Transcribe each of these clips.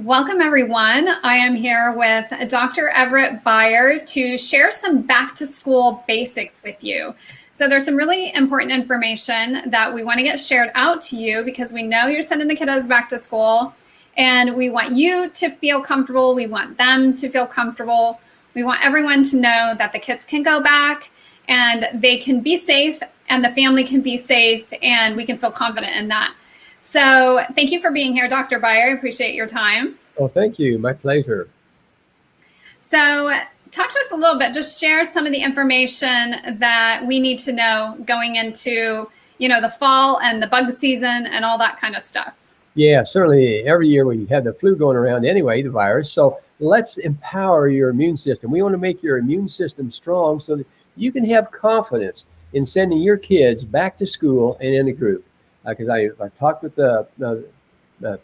Welcome, everyone. I am here with Dr. Everett Beyer to share some back to school basics with you. So there's some really important information that we want to get shared out to you because we know you're sending the kiddos back to school and we want you to feel comfortable. We want them to feel comfortable. We want everyone to know that the kids can go back and they can be safe and the family can be safe and we can feel confident in that. So thank you for being here, Dr. Beyer. I appreciate your time. Oh, thank you. My pleasure. So talk to us a little bit, just share some of the information that we need to know going into, the fall and the bug season and all that kind of stuff. Yeah, certainly every year we have the flu going around anyway, the virus. So let's empower your immune system. We want to make your immune system strong so that you can have confidence in sending your kids back to school and in a group. Because I've talked with the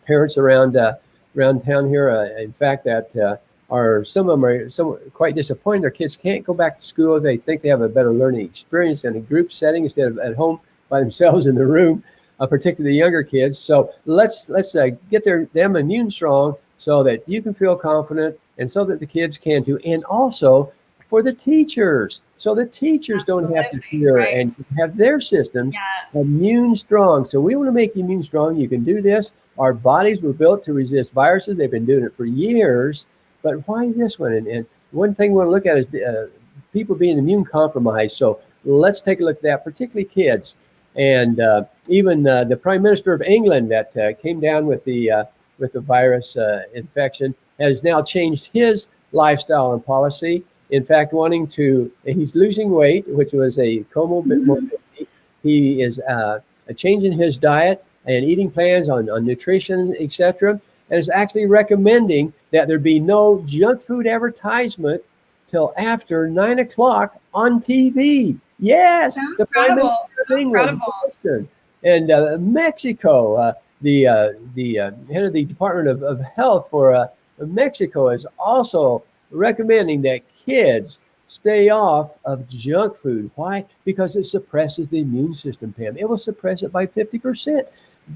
parents around town here. In fact, that some of them are quite disappointed. Their kids can't go back to school. They think they have a better learning experience in a group setting instead of at home by themselves in the room, particularly the younger kids. So let's get them immune strong so that you can feel confident and so that the kids can too. And also for the teachers, so the teachers don't have to fear and have their systems immune strong. So we want to make you immune strong. You can do this. Our bodies were built to resist viruses. They've been doing it for years. But why this one? And one thing we want to look at is people being immune compromised. So let's take a look at that, particularly kids. And even the Prime Minister of England that came down with the virus infection has now changed his lifestyle and policy. In fact, he's losing weight, which was a comorbidity. He is changing his diet and eating plans on nutrition, etc. And is actually recommending that there be no junk food advertisement till after 9 o'clock on TV. Yes, the Prime Minister of England, and Mexico, the head of the Department of Health for Mexico is also recommending that kids stay off of junk food. Why? Because it suppresses the immune system, Pam. It will suppress it by 50%.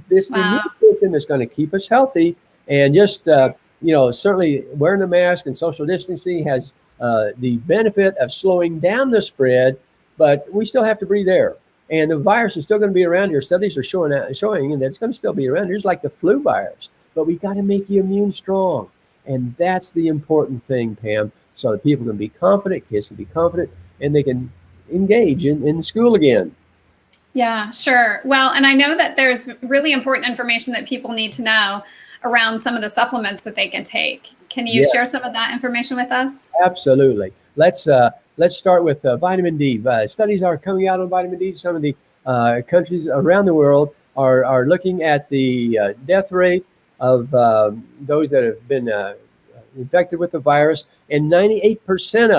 The immune system is going to keep us healthy. And just, certainly wearing a mask and social distancing has the benefit of slowing down the spread, but we still have to breathe air. And the virus is still going to be around here. Studies are showing that it's going to still be around here. It's like the flu virus. But we got to make you immune strong. And that's the important thing, Pam, so that people can be confident, kids can be confident, and they can engage in school again. Yeah, sure. Well, and I know that there's really important information that people need to know around some of the supplements that they can take. Can you share some of that information with us? Absolutely. Let's start with vitamin D. Studies are coming out on vitamin D. Some of the countries around the world are looking at the death rate of those that have been infected with the virus, and 98%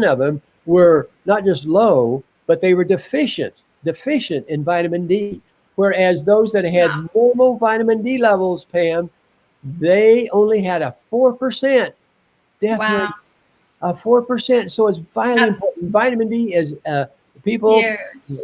of them were not just low, but they were deficient in vitamin D. Whereas those that had normal vitamin D levels, Pam, they only had a 4% death rate. 4%. So it's vitally important. Vitamin D is people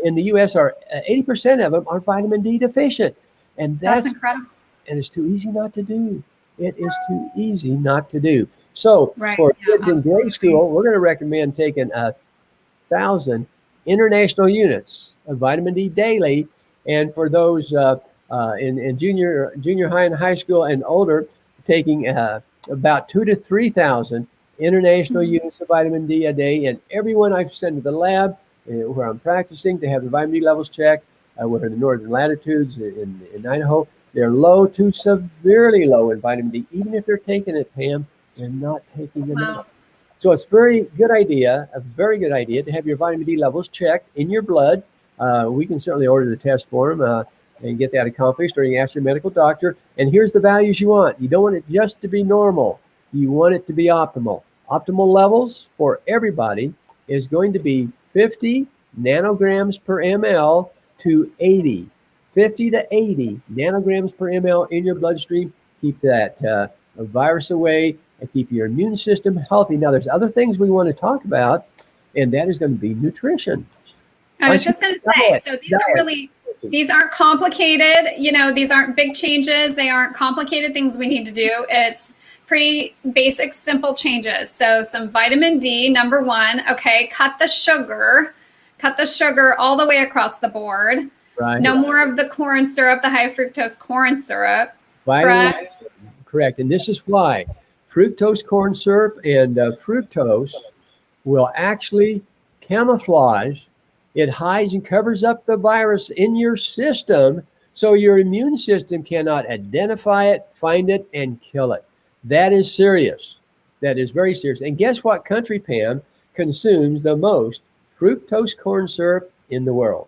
in the U.S. are 80% of them are vitamin D deficient, and that's incredible. And it's too easy not to do. It is too easy not to do. So for kids in grade school, we're going to recommend taking 1,000 international units of vitamin D daily. And for those in junior high and high school and older, taking about 2,000 to 3,000 international units of vitamin D a day. And everyone I've sent to the lab where I'm practicing to have the vitamin D levels checked. We're in the northern latitudes in Idaho. They're low to severely low in vitamin D. Even if they're taking it, Pam, they're not taking enough. So it's a very good idea to have your vitamin D levels checked in your blood. We can certainly order the test for them and get that accomplished, or you can ask your medical doctor. And here's the values you want. You don't want it just to be normal. You want it to be optimal. Optimal levels for everybody is going to be 50 nanograms per ml to 80. 50 to 80 nanograms per ml in your bloodstream. Keep that virus away and keep your immune system healthy. Now, there's other things we want to talk about, and that is going to be nutrition. I was just going to say, so these are really these aren't complicated, these aren't big changes. They aren't complicated things we need to do. It's pretty basic, simple changes. So some vitamin D, number one. Okay, cut the sugar all the way across the board. Right. No more of the corn syrup, the high fructose corn syrup. Correct. Correct. And this is why fructose corn syrup and fructose will actually camouflage. It hides and covers up the virus in your system so your immune system cannot identify it, find it, and kill it. That is serious. That is very serious. And guess what country, Pam, consumes the most fructose corn syrup in the world?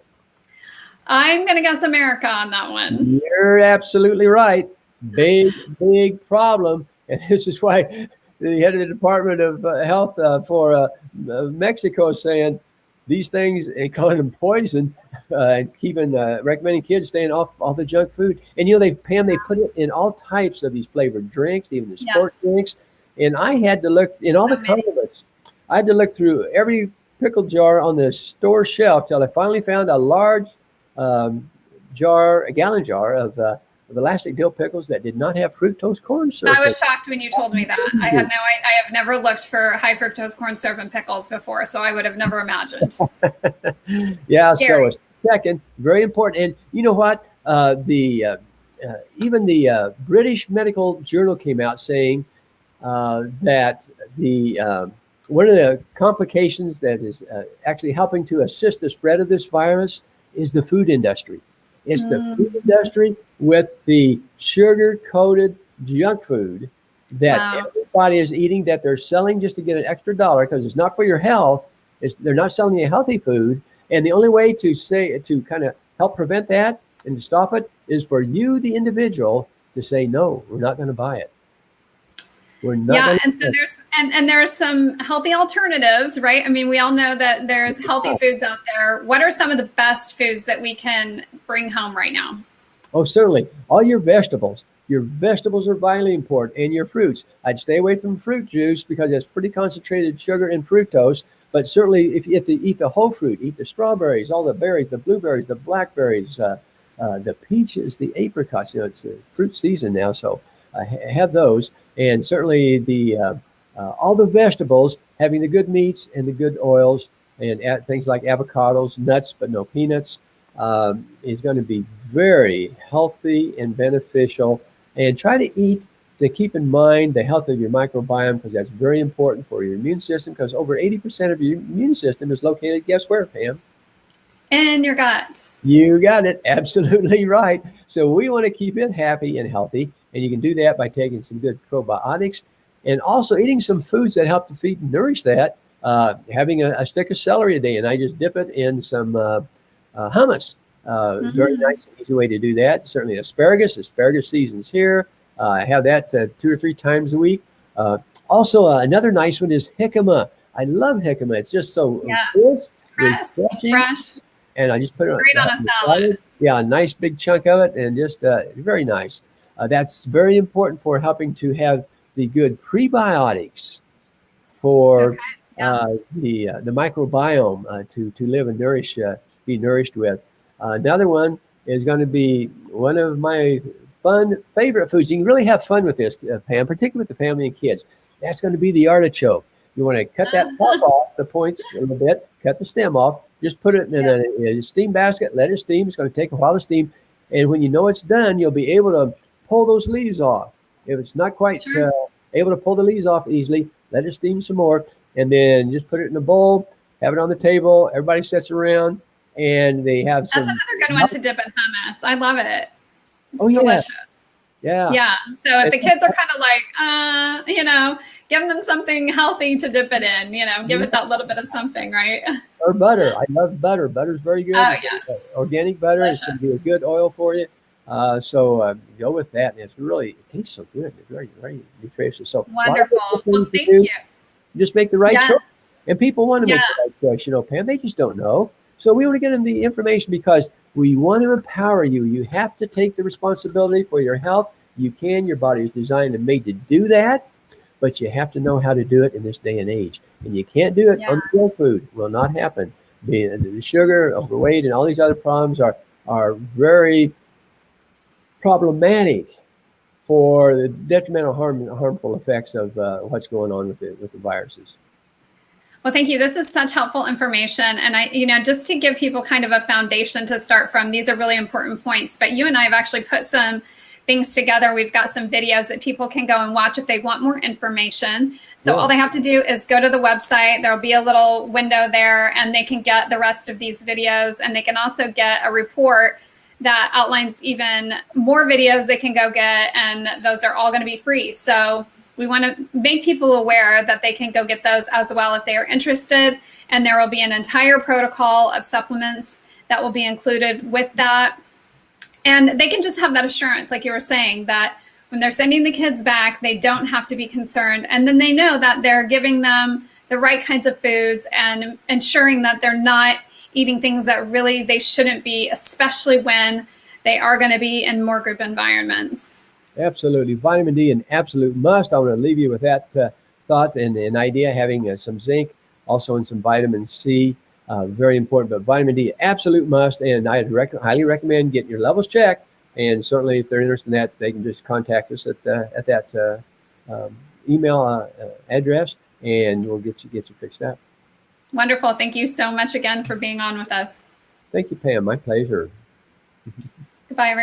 I'm going to guess America on that one. You're absolutely right. Big, big problem. And this is why the head of the Department of Health for Mexico is saying these things and calling them poison and keeping recommending kids staying off all the junk food. And they put it in all types of these flavored drinks, even the sport drinks. And I had to look in all the condiments. I had to look through every pickle jar on the store shelf till I finally found a large a gallon jar of elastic dill pickles that did not have fructose corn syrup. I was shocked when you told me that. I have never looked for high fructose corn syrup and pickles before, so I would have never imagined. Yeah, Scary. So second, very important. And you know what? Even the British Medical Journal came out saying that one of the complications that is actually helping to assist the spread of this virus is the food industry. It's the food industry with the sugar-coated junk food that everybody is eating, that they're selling just to get an extra dollar because it's not for your health. They're not selling you healthy food. And the only way to kind of help prevent that and to stop it is for you, the individual, to say, no, we're not going to buy it. We're not. And so there's some healthy alternatives, right? I mean, we all know that there's healthy foods out there. What are some of the best foods that we can bring home right now? Oh, certainly. All your vegetables. Your vegetables are vitally important, and your fruits. I'd stay away from fruit juice because it's pretty concentrated sugar and fructose. But certainly, if you have to eat the whole fruit, eat the strawberries, all the berries, the blueberries, the blackberries, the peaches, the apricots. It's fruit season now, so have those. And certainly all the vegetables, having the good meats and the good oils, and things like avocados, nuts, but no peanuts, is going to be very healthy and beneficial. And try to keep in mind the health of your microbiome, because that's very important for your immune system, because over 80% of your immune system is located, guess where, Pam? In your gut. You got it. Absolutely right. So we want to keep it happy and healthy. And you can do that by taking some good probiotics and also eating some foods that help to feed and nourish that. Having a stick of celery a day, and I just dip it in some hummus. Very nice and easy way to do that. Certainly asparagus season's here. Have that 2 or 3 times a week. Also, another nice one is jicama. I love jicama. It's just so crisp, fresh. And I just put it on a salad. Yeah, a nice big chunk of it, and just very nice. That's very important for helping to have the good prebiotics for the microbiome to live and be nourished with. Another one is going to be one of my favorite foods. You can really have fun with this, Pam, particularly with the family and kids. That's going to be the artichoke. You want to cut that top off, the points a little bit, cut the stem off, just put it in a steam basket, let it steam. It's going to take a while to steam. And when you know it's done, you'll be able to pull those leaves off. If it's not quite able to pull the leaves off easily, let it steam some more. And then just put it in a bowl, have it on the table. Everybody sits around and they have some. That's another good one to dip in hummus. I love it. It's delicious. Yeah. So if the kids are kind of like, give them something healthy to dip it in, give it that little bit of something, right? Or butter. I love butter. Butter's very good. Oh, yes. Organic butter is going to be a good oil for you. So go with that. And it tastes so good. It's very, very nutritious. So wonderful. Well, thank you. Just make the right choice. And people want to make the right choice, Pam. They just don't know. So we want to get them the information because we want to empower you. You have to take the responsibility for your health. You can. Your body is designed and made to do that, but you have to know how to do it in this day and age. And you can't do it on junk food. It will not happen. The sugar, overweight, and all these other problems are are very problematic for the detrimental harmful effects of what's going on with the viruses. Well, thank you. This is such helpful information. And just to give people kind of a foundation to start from, these are really important points. But you and I have actually put some things together. We've got some videos that people can go and watch if they want more information. So all they have to do is go to the website. There'll be a little window there, and they can get the rest of these videos. And they can also get a report that outlines even more videos they can go get. And those are all going to be free. So we want to make people aware that they can go get those as well if they are interested. And there will be an entire protocol of supplements that will be included with that. And they can just have that assurance, like you were saying, that when they're sending the kids back, they don't have to be concerned. And then they know that they're giving them the right kinds of foods and ensuring that they're not eating things that really they shouldn't be, especially when they are going to be in more group environments. Absolutely. Vitamin D, an absolute must. I want to leave you with that thought and an idea, having some zinc, also in some vitamin C. Very important, but vitamin D, absolute must. And I'd highly recommend getting your levels checked. And certainly if they're interested in that, they can just contact us at that email address, and we'll get you fixed up. Wonderful. Thank you so much again for being on with us. Thank you, Pam. My pleasure. Goodbye, everyone.